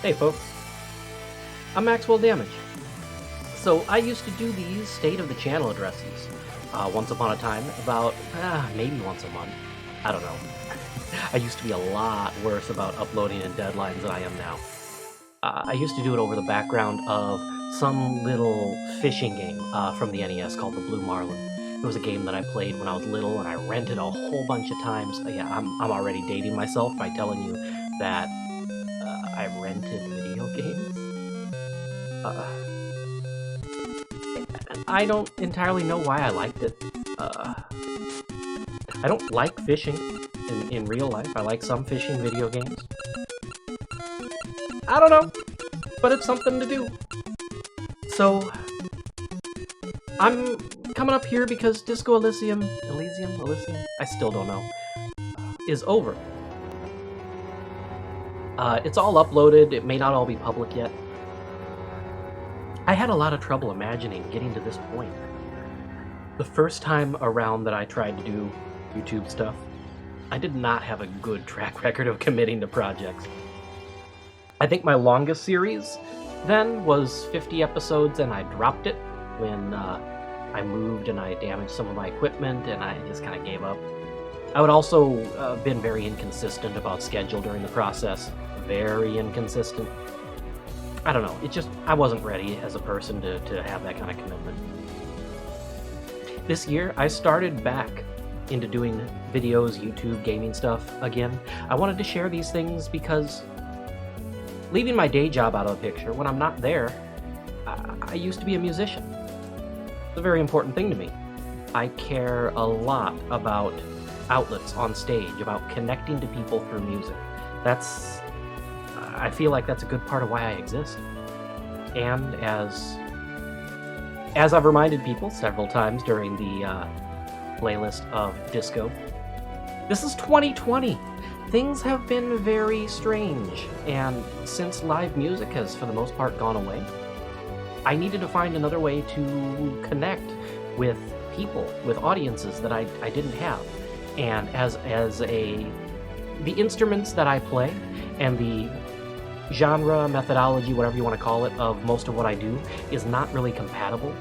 Hey folks, I'm Maxwell Damage. So I used to do these state of the channel addresses once upon a time, about maybe once a month. I don't know. I used to be a lot worse about uploading and deadlines than I am now. I used to do it over the background of some little fishing game from the NES called the Blue Marlin. It was a game that I played when I was little, and I rented a whole bunch of times. Yeah, I'm already dating myself by telling you that I rented video games. I don't entirely know why I liked it. I don't like fishing in real life. I like some fishing video games. I don't know, but it's something to do. So, I'm coming up here because Disco Elysium, I still don't know, is over. It's all uploaded. It may not all be public yet. I had a lot of trouble imagining getting to this point. The first time around that I tried to do YouTube stuff, I did not have a good track record of committing to projects. I think my longest series then was 50 episodes, and I dropped it when I moved and I damaged some of my equipment, and I just kind of gave up. I would also been very inconsistent about schedule during the process. Very inconsistent. I don't know, I wasn't ready as a person to have that kind of commitment. This year, I started back into doing videos, YouTube, gaming stuff again. I wanted to share these things because leaving my day job out of the picture, when I'm not there, I used to be a musician. It's a very important thing to me. I care a lot about outlets on stage, about connecting to people through music. I feel like that's a good part of why I exist. And as I've reminded people several times during the playlist of disco, this is 2020. Things have been very strange, and since live music has for the most part gone away, I needed to find another way to connect with people, with audiences that I didn't have. And the instruments that I play and the genre, methodology, whatever you want to call it, of most of what I do is not really compatible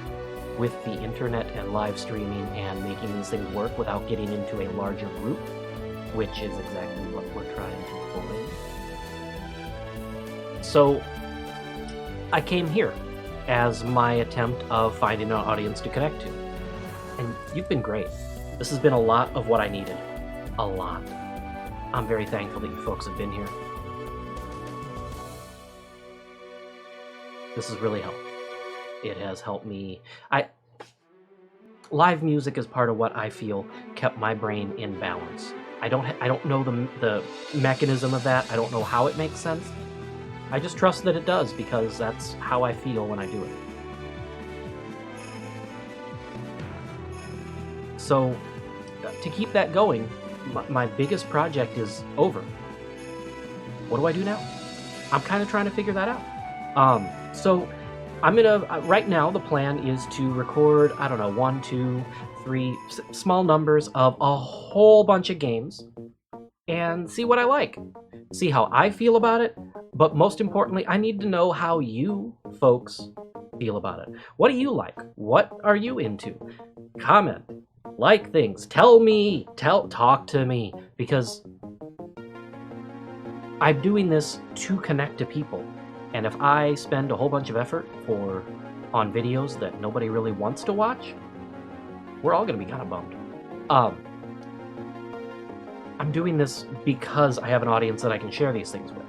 with the internet and live streaming and making these things work without getting into a larger group, which is exactly what we're trying to avoid. So I came here as my attempt of finding an audience to connect to. And you've been great. This has been a lot of what I needed. A lot. I'm very thankful that you folks have been here. This has really helped. It has helped me. Live music is part of what I feel kept my brain in balance. I don't know the mechanism of that. I don't know how it makes sense. I just trust that it does, because that's how I feel when I do it. So, to keep that going, my biggest project is over. What do I do now? I'm kind of trying to figure that out. So I'm gonna, right now the plan is to record, 1, 2, 3, small numbers of a whole bunch of games and see what I like. See how I feel about it, but most importantly, I need to know how you folks feel about it. What do you like? What are you into? Comment, like things, talk to me, because I'm doing this to connect to people. And if I spend a whole bunch of effort on videos that nobody really wants to watch, we're all gonna be kind of bummed. I'm doing this because I have an audience that I can share these things with.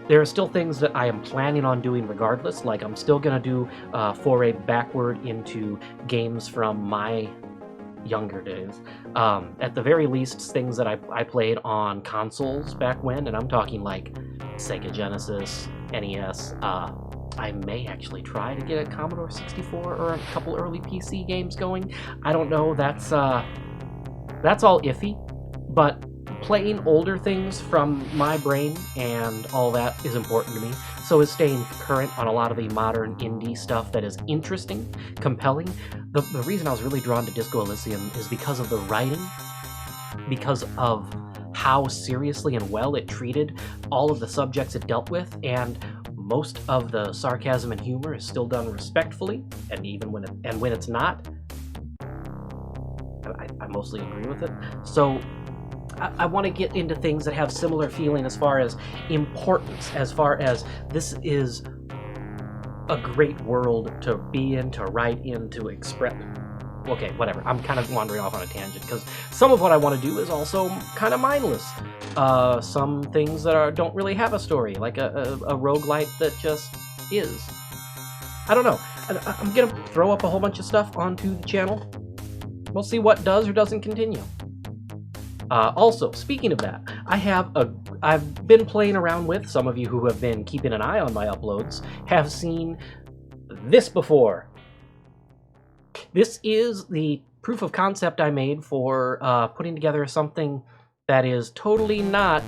There are still things that I am planning on doing regardless, like I'm still gonna do a foray backward into games from my younger days. At the very least, things that I played on consoles back when, and I'm talking like Sega Genesis, NES. I may actually try to get a Commodore 64 or a couple early PC games going. I don't know, that's all iffy, but playing older things from my brain and all that is important to me. So is staying current on a lot of the modern indie stuff that is interesting, compelling. The reason I was really drawn to Disco Elysium is because of the writing, because of how seriously and well it treated all of the subjects it dealt with, and most of the sarcasm and humor is still done respectfully, and even when it's not, I mostly agree with it. So I want to get into things that have similar feeling as far as importance, as far as this is a great world to be in, to write in, to express. Okay, whatever. I'm kind of wandering off on a tangent because some of what I want to do is also kind of mindless. Some things that don't really have a story, like a roguelite that just is. I don't know. I'm going to throw up a whole bunch of stuff onto the channel. We'll see what does or doesn't continue. Also, speaking of that, I've been playing around with, some of you who have been keeping an eye on my uploads have seen this before. This is the proof of concept I made for putting together something that is totally not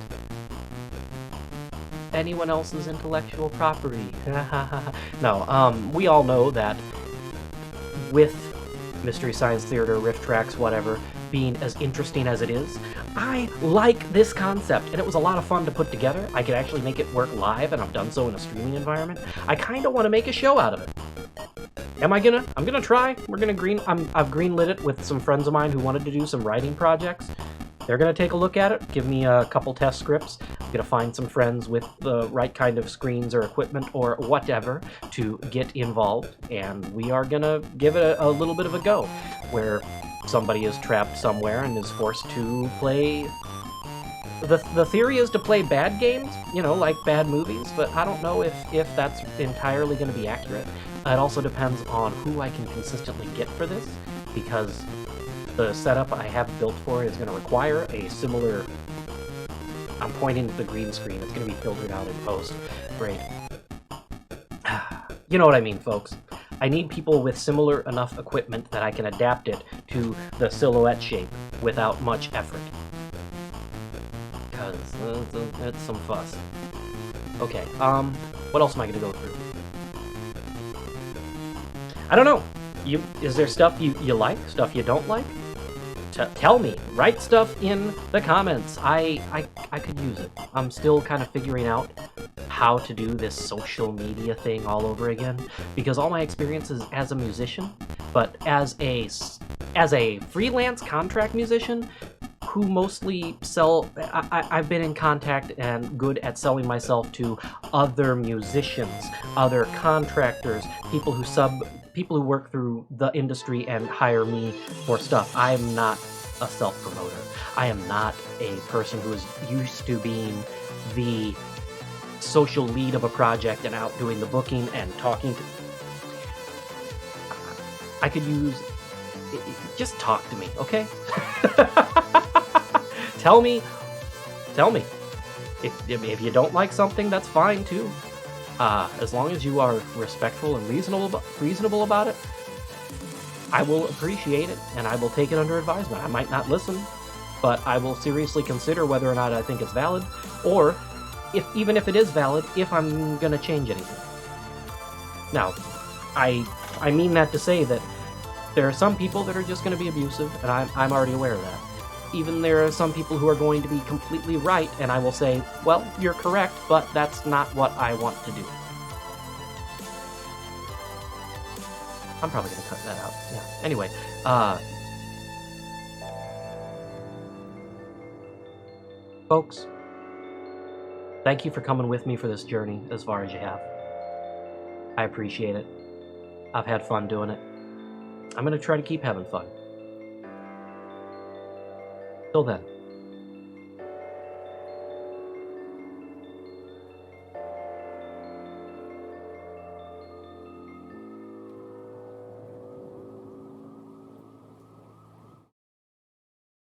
anyone else's intellectual property. No, we all know that with Mystery Science Theater, Riff Tracks, whatever, being as interesting as it is, I like this concept, and it was a lot of fun to put together. I could actually make it work live, and I've done so in a streaming environment. I kind of want to make a show out of it. I'm gonna try. I've greenlit it with some friends of mine who wanted to do some writing projects. They're gonna take a look at it, give me a couple test scripts. I'm gonna find some friends with the right kind of screens or equipment or whatever to get involved, and we are gonna give it a little bit of a go, where somebody is trapped somewhere and is forced to play. The theory is to play bad games, you know, like bad movies, but I don't know if that's entirely going to be accurate. It also depends on who I can consistently get for this, because the setup I have built for it is going to require a similar... I'm pointing to the green screen. It's going to be filtered out in post. Great. You know what I mean, folks. I need people with similar enough equipment that I can adapt it to the silhouette shape without much effort. Because it's some fuss. Okay, what else am I going to go through? I don't know. Is there stuff you like, stuff you don't like? Tell me. Write stuff in the comments. I could use it. I'm still kind of figuring out how to do this social media thing all over again, because all my experiences as a musician, but as a freelance contract musician who mostly I've been in contact and good at selling myself to other musicians, other contractors, people who work through the industry and hire me for stuff. I am not a self-promoter. I am not a person who is used to being the social lead of a project and out doing the booking and talking to... I could use... Just talk to me, okay? Tell me. If you don't like something, that's fine too. As long as you are respectful and reasonable about it, I will appreciate it, and I will take it under advisement. I might not listen, but I will seriously consider whether or not I think it's valid, or even if it is valid, if I'm gonna change anything. Now, I mean that to say that there are some people that are just going to be abusive, and I'm already aware of that. Even there are some people who are going to be completely right, and I will say, well, you're correct, but that's not what I want to do. I'm probably going to cut that out. Yeah. Anyway, folks, thank you for coming with me for this journey as far as you have. I appreciate it. I've had fun doing it. I'm going to try to keep having fun. Till then.